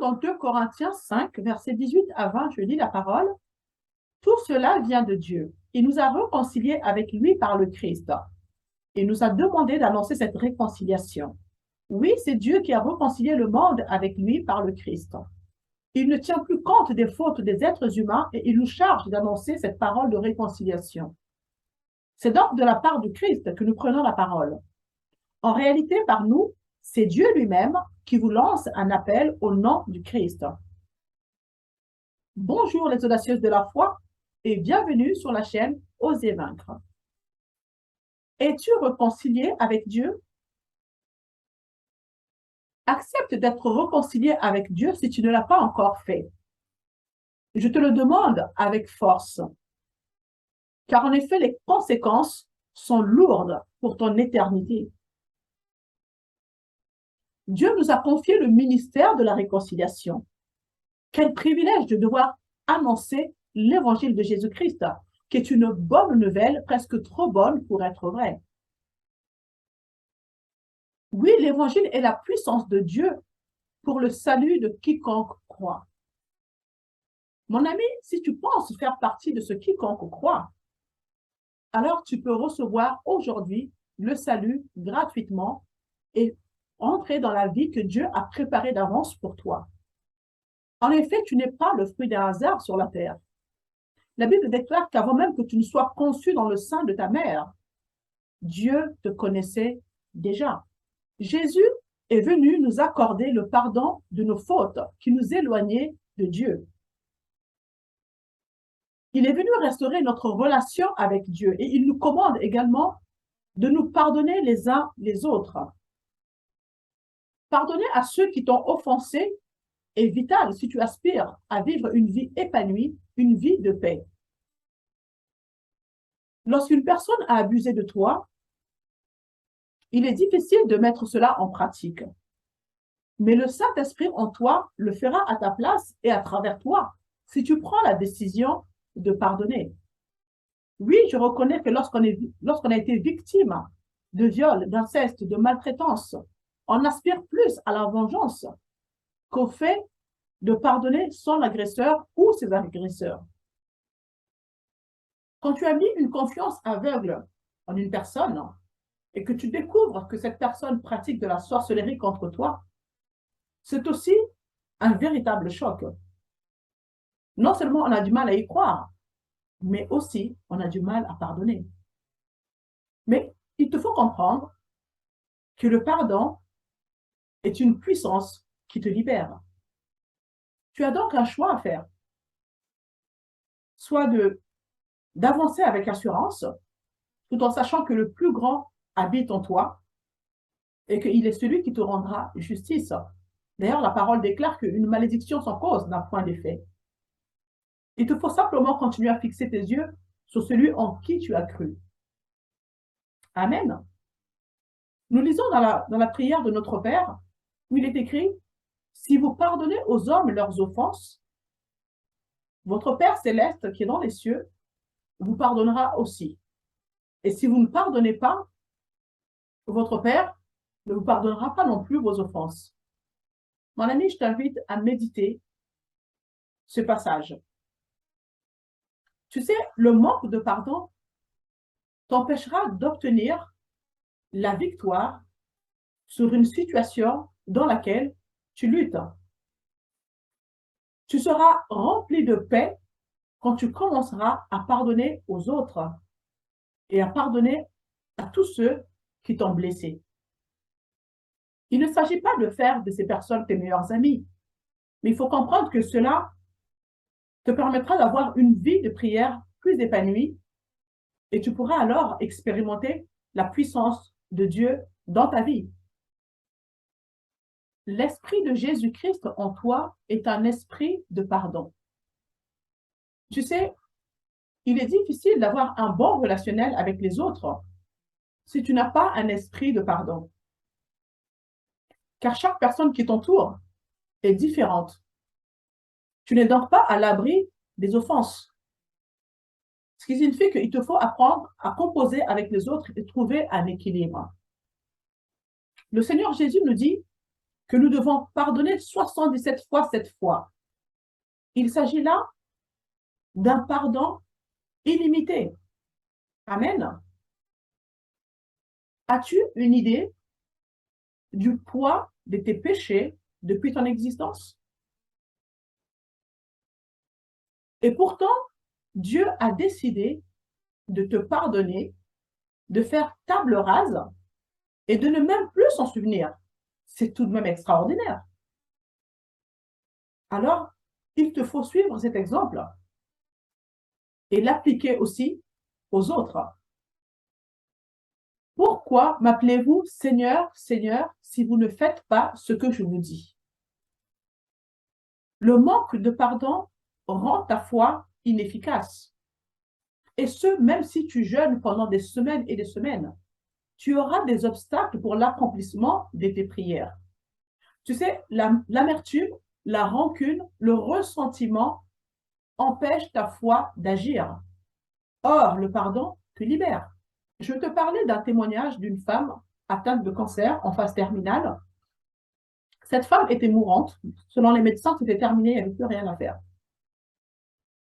dans 2 Corinthiens 5, versets 18 à 20, je lis la parole. Tout cela vient de Dieu. Il nous a réconciliés avec lui par le Christ. Il nous a demandé d'annoncer cette réconciliation. Oui, c'est Dieu qui a réconcilié le monde avec lui par le Christ. Il ne tient plus compte des fautes des êtres humains et il nous charge d'annoncer cette parole de réconciliation. C'est donc de la part du Christ que nous prenons la parole. En réalité, par nous, c'est Dieu lui-même qui vous lance un appel au nom du Christ. Bonjour les audacieuses de la foi et bienvenue sur la chaîne Osez vaincre. Es-tu réconcilié avec Dieu? Accepte d'être réconcilié avec Dieu si tu ne l'as pas encore fait. Je te le demande avec force, car en effet, les conséquences sont lourdes pour ton éternité. Dieu nous a confié le ministère de la réconciliation. Quel privilège de devoir annoncer l'évangile de Jésus-Christ, qui est une bonne nouvelle, presque trop bonne pour être vraie. Oui, l'évangile est la puissance de Dieu pour le salut de quiconque croit. Mon ami, si tu penses faire partie de ce quiconque croit, alors tu peux recevoir aujourd'hui le salut gratuitement et entrer dans la vie que Dieu a préparée d'avance pour toi. En effet, tu n'es pas le fruit d'un hasard sur la terre. La Bible déclare qu'avant même que tu ne sois conçu dans le sein de ta mère, Dieu te connaissait déjà. Jésus est venu nous accorder le pardon de nos fautes qui nous éloignaient de Dieu. Il est venu restaurer notre relation avec Dieu et il nous commande également de nous pardonner les uns les autres. Pardonner à ceux qui t'ont offensé est vital si tu aspires à vivre une vie épanouie, une vie de paix. Lorsqu'une personne a abusé de toi, il est difficile de mettre cela en pratique. Mais le Saint-Esprit en toi le fera à ta place et à travers toi, si tu prends la décision de pardonner. Oui, je reconnais que lorsqu'on a été victime de viol, d'inceste, de maltraitance, on aspire plus à la vengeance qu'au fait de pardonner son agresseur ou ses agresseurs. Quand tu as mis une confiance aveugle en une personne et que tu découvres que cette personne pratique de la sorcellerie contre toi, c'est aussi un véritable choc. Non seulement on a du mal à y croire, mais aussi on a du mal à pardonner. Mais il te faut comprendre que le pardon est une puissance qui te libère. Tu as donc un choix à faire, soit d'avancer avec assurance, tout en sachant que le plus grand habite en toi et qu'il est celui qui te rendra justice. D'ailleurs, la parole déclare qu'une malédiction sans cause n'a point d'effet. Il te faut simplement continuer à fixer tes yeux sur celui en qui tu as cru. Amen. Nous lisons dans la prière de notre Père, où il est écrit, « Si vous pardonnez aux hommes leurs offenses, votre Père céleste qui est dans les cieux vous pardonnera aussi. Et si vous ne pardonnez pas, votre Père ne vous pardonnera pas non plus vos offenses. » Mon ami, je t'invite à méditer ce passage. Tu sais, le manque de pardon t'empêchera d'obtenir la victoire sur une situation dans laquelle tu luttes. Tu seras rempli de paix quand tu commenceras à pardonner aux autres et à pardonner à tous ceux qui t'ont blessé. Il ne s'agit pas de faire de ces personnes tes meilleurs amis, mais il faut comprendre que cela te permettra d'avoir une vie de prière plus épanouie et tu pourras alors expérimenter la puissance de Dieu dans ta vie. L'esprit de Jésus-Christ en toi est un esprit de pardon. Tu sais, il est difficile d'avoir un bon relationnel avec les autres si tu n'as pas un esprit de pardon. Car chaque personne qui t'entoure est différente. Tu n'es donc pas à l'abri des offenses. Ce qui signifie qu'il te faut apprendre à composer avec les autres et trouver un équilibre. Le Seigneur Jésus nous dit, que nous devons pardonner 77 fois 7 fois. Il s'agit là d'un pardon illimité. Amen. As-tu une idée du poids de tes péchés depuis ton existence? Et pourtant, Dieu a décidé de te pardonner, de faire table rase et de ne même plus s'en souvenir. C'est tout de même extraordinaire. Alors, il te faut suivre cet exemple et l'appliquer aussi aux autres. Pourquoi m'appelez-vous Seigneur, Seigneur, si vous ne faites pas ce que je vous dis? Le manque de pardon rend ta foi inefficace. Et ce, même si tu jeûnes pendant des semaines et des semaines, tu auras des obstacles pour l'accomplissement de tes prières. Tu sais, l'amertume, la rancune, le ressentiment empêchent ta foi d'agir. Or, le pardon te libère. Je te parlais d'un témoignage d'une femme atteinte de cancer en phase terminale. Cette femme était mourante. Selon les médecins, c'était terminé, il n'y avait plus rien à faire.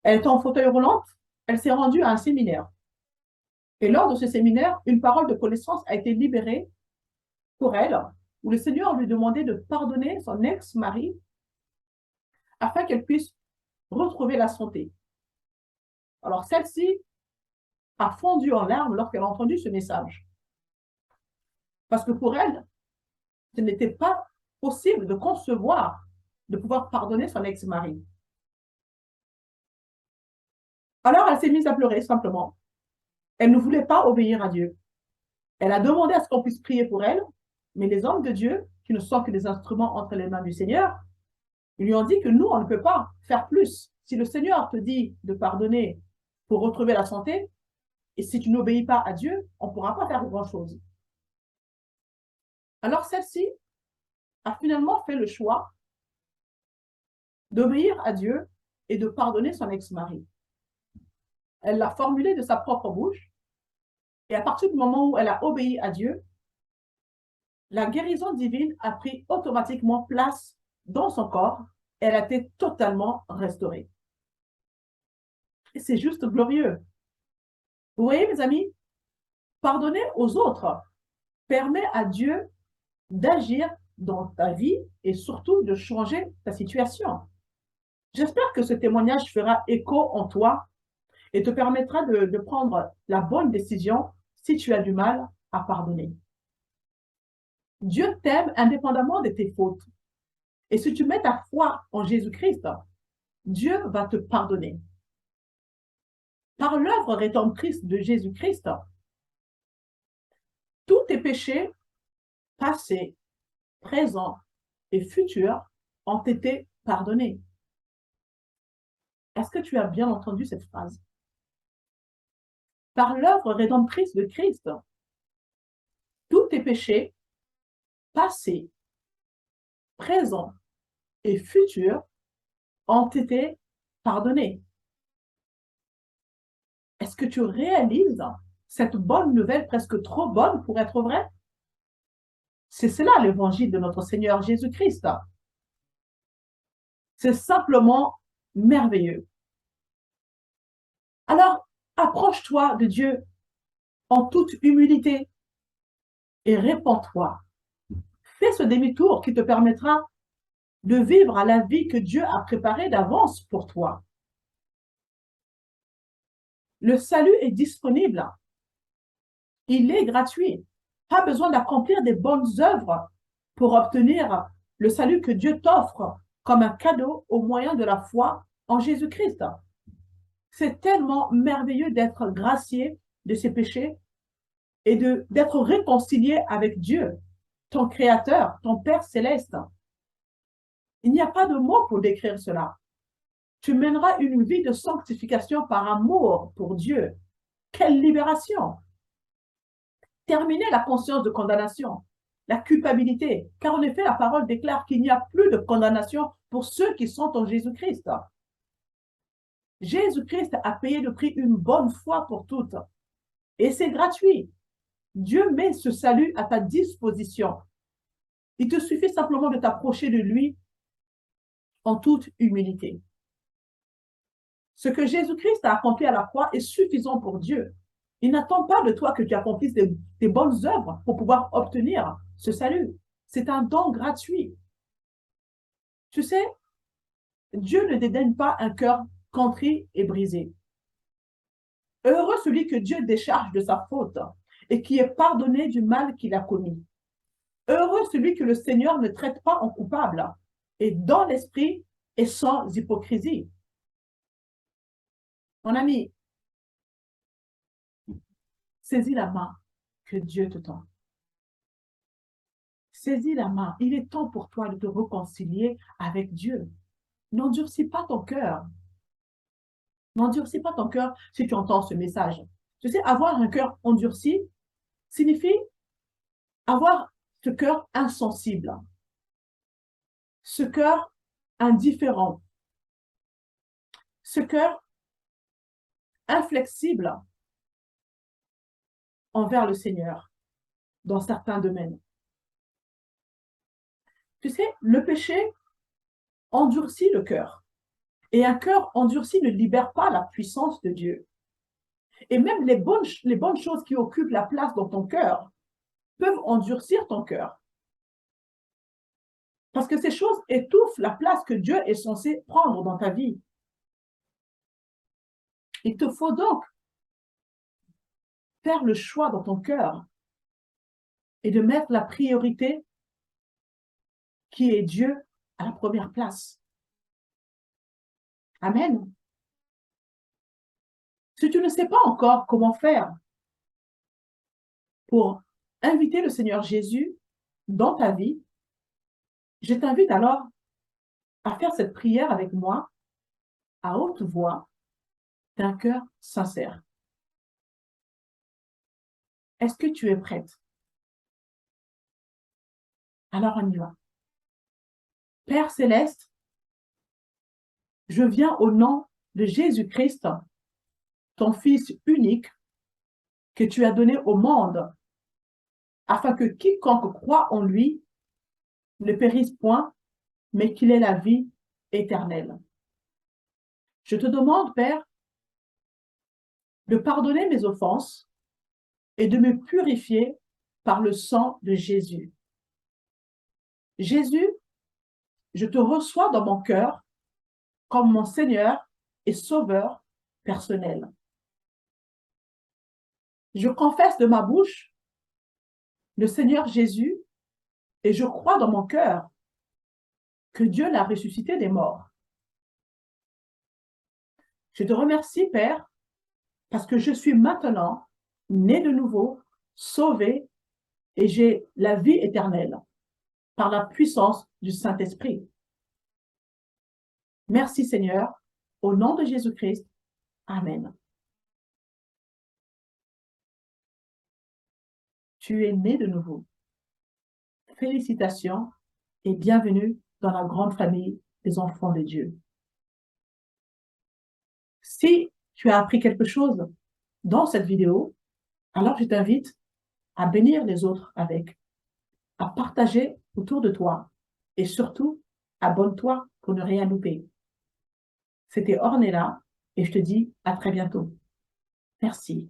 Elle était en fauteuil roulant. Elle s'est rendue à un séminaire. Et lors de ce séminaire, une parole de connaissance a été libérée pour elle, où le Seigneur lui demandait de pardonner son ex-mari afin qu'elle puisse retrouver la santé. Alors celle-ci a fondu en larmes lorsqu'elle a entendu ce message. Parce que pour elle, ce n'était pas possible de concevoir, de pouvoir pardonner son ex-mari. Alors elle s'est mise à pleurer simplement. Elle ne voulait pas obéir à Dieu. Elle a demandé à ce qu'on puisse prier pour elle, mais les hommes de Dieu, qui ne sont que des instruments entre les mains du Seigneur, ils lui ont dit que nous, on ne peut pas faire plus. Si le Seigneur te dit de pardonner pour retrouver la santé, et si tu n'obéis pas à Dieu, on ne pourra pas faire grand-chose. Alors celle-ci a finalement fait le choix d'obéir à Dieu et de pardonner son ex-mari. Elle l'a formulé de sa propre bouche, et à partir du moment où elle a obéi à Dieu, la guérison divine a pris automatiquement place dans son corps et elle a été totalement restaurée. Et c'est juste glorieux. Vous voyez, mes amis, pardonner aux autres permet à Dieu d'agir dans ta vie et surtout de changer ta situation. J'espère que ce témoignage fera écho en toi et te permettra de prendre la bonne décision si tu as du mal à pardonner. Dieu t'aime indépendamment de tes fautes. Et si tu mets ta foi en Jésus-Christ, Dieu va te pardonner. Par l'œuvre rédemptrice de Jésus-Christ, tous tes péchés passés, présents et futurs ont été pardonnés. Est-ce que tu as bien entendu cette phrase? Par l'œuvre rédemptrice de Christ, tous tes péchés passés, présents et futurs ont été pardonnés. Est-ce que tu réalises cette bonne nouvelle presque trop bonne pour être vraie? C'est cela l'évangile de notre Seigneur Jésus-Christ. C'est simplement merveilleux. Alors, approche-toi de Dieu en toute humilité et répands-toi. Fais ce demi-tour qui te permettra de vivre à la vie que Dieu a préparée d'avance pour toi. Le salut est disponible. Il est gratuit. Pas besoin d'accomplir des bonnes œuvres pour obtenir le salut que Dieu t'offre comme un cadeau au moyen de la foi en Jésus-Christ. C'est tellement merveilleux d'être gracié de ses péchés et d'être réconcilié avec Dieu, ton Créateur, ton Père céleste. Il n'y a pas de mots pour décrire cela. Tu mèneras une vie de sanctification par amour pour Dieu. Quelle libération! Terminer la conscience de condamnation, la culpabilité, car en effet, la parole déclare qu'il n'y a plus de condamnation pour ceux qui sont en Jésus-Christ. Jésus-Christ a payé le prix une bonne fois pour toutes. Et c'est gratuit. Dieu met ce salut à ta disposition. Il te suffit simplement de t'approcher de lui en toute humilité. Ce que Jésus-Christ a accompli à la croix est suffisant pour Dieu. Il n'attend pas de toi que tu accomplisses des bonnes œuvres pour pouvoir obtenir ce salut. C'est un don gratuit. Tu sais, Dieu ne dédaigne pas un cœur contrit et brisé. Heureux celui que Dieu décharge de sa faute et qui est pardonné du mal qu'il a commis. Heureux celui que le Seigneur ne traite pas en coupable et dans l'esprit et sans hypocrisie. Mon ami, saisis la main que Dieu te tend. Saisis la main. Il est temps pour toi de te réconcilier avec Dieu. N'endurcis pas ton cœur. N'endurcis pas ton cœur si tu entends ce message. Tu sais, avoir un cœur endurci signifie avoir ce cœur insensible, ce cœur indifférent, ce cœur inflexible envers le Seigneur dans certains domaines. Tu sais, le péché endurcit le cœur. Et un cœur endurci ne libère pas la puissance de Dieu. Et même les bonnes choses qui occupent la place dans ton cœur peuvent endurcir ton cœur. Parce que ces choses étouffent la place que Dieu est censé prendre dans ta vie. Il te faut donc faire le choix dans ton cœur et de mettre la priorité qui est Dieu à la première place. Amen. Si tu ne sais pas encore comment faire pour inviter le Seigneur Jésus dans ta vie, je t'invite alors à faire cette prière avec moi à haute voix d'un cœur sincère. Est-ce que tu es prête? Alors on y va. Père céleste, je viens au nom de Jésus-Christ, ton Fils unique, que tu as donné au monde, afin que quiconque croit en lui ne périsse point, mais qu'il ait la vie éternelle. Je te demande, Père, de pardonner mes offenses et de me purifier par le sang de Jésus. Jésus, je te reçois dans mon cœur comme mon Seigneur et Sauveur personnel. Je confesse de ma bouche le Seigneur Jésus et je crois dans mon cœur que Dieu l'a ressuscité des morts. Je te remercie, Père, parce que je suis maintenant né de nouveau, sauvé, et j'ai la vie éternelle par la puissance du Saint-Esprit. Merci, Seigneur, au nom de Jésus-Christ. Amen. Tu es né de nouveau. Félicitations et bienvenue dans la grande famille des enfants de Dieu. Si tu as appris quelque chose dans cette vidéo, alors je t'invite à bénir les autres avec, à partager autour de toi et surtout, abonne-toi pour ne rien louper. C'était Ornella et je te dis à très bientôt. Merci.